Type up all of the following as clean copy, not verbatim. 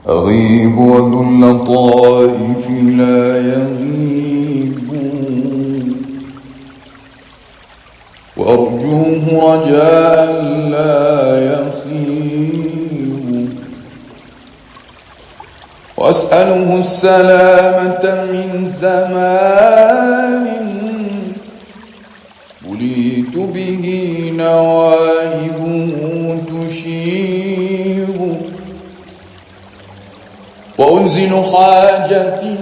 أغيب وذو اللطائف لا يغيب، وأرجوه رجاء لا يخيب، وأسأله السلامة من زمان بليت به نواهبه تشيب، وأنزل حاجتي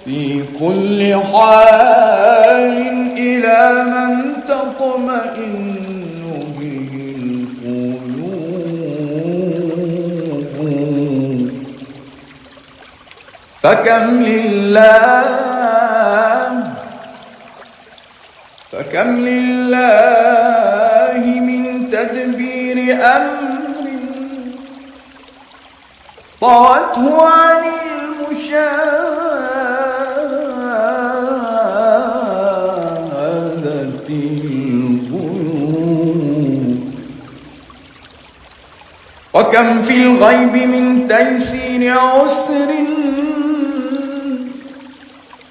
في كل حال إلى من تطمئن به القلوب، فكم لله من تدبير أمر طوته عن المشاهدة الغيوب، وكم في الغيب من تيسير عسر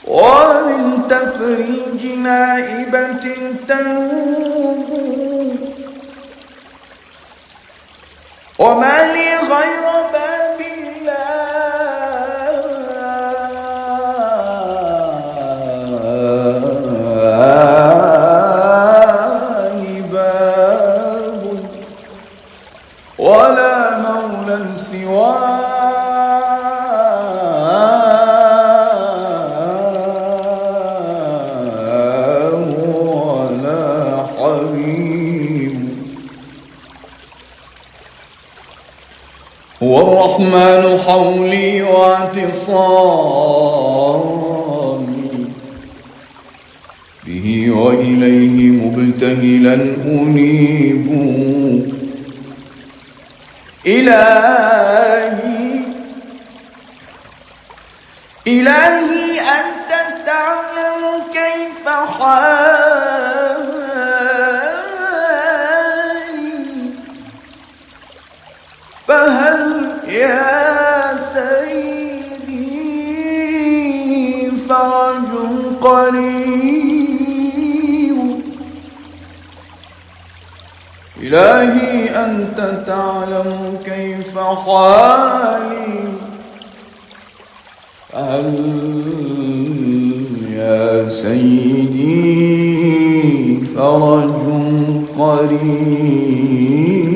ومن تفريج نائبة تنوب، وما لي غير باب الله باب، ولا مولى سواه، هو الرحمن حولي واعتصامي به، وإليه مبتهلا أنيب. إلهي أنت تعلم كيف حالي، فهل يا سيدي فرج قريب. إلهي أنت تعلم كيف حالي، فهل يا سيدي فرج قريب.